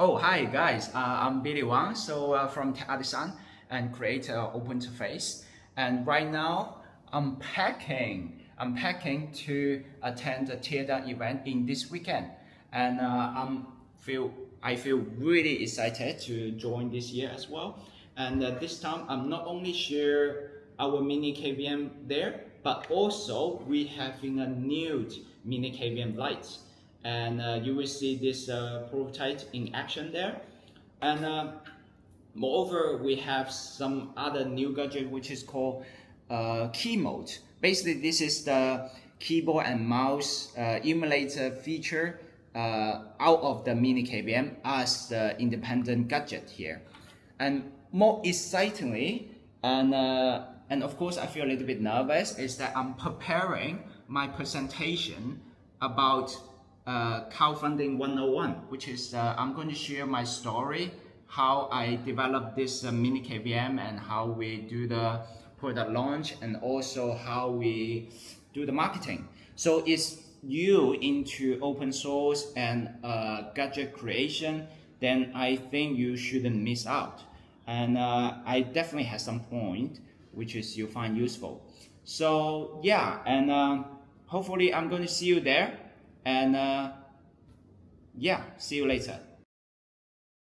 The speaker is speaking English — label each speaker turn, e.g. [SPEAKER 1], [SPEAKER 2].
[SPEAKER 1] Oh, hi guys, I'm Billy Wang, from TechxArtisan and creator of Openterface. And right now, I'm packing to attend the Teardown event in this weekend. And I feel really excited to join this year as well. And this time, I'm not only share our Mini-KVM there, but also we having a new Mini-KVM Lite. And you will see this prototype in action there. And moreover, we have some other new gadget which is called KeyMod. Basically, this is the keyboard and mouse emulator feature out of the Mini-KVM as the independent gadget here. And more excitingly, and of course I feel a little bit nervous, is that I'm preparing my presentation about Crowdfunding 101, which is I'm going to share my story, how I developed this Mini-KVM and how we do the product launch, and also how we do the marketing. So it's you into open source and gadget creation, then I think you shouldn't miss out. And I definitely have some point which is you find useful. So yeah, and hopefully I'm going to see you there. And yeah, see you later.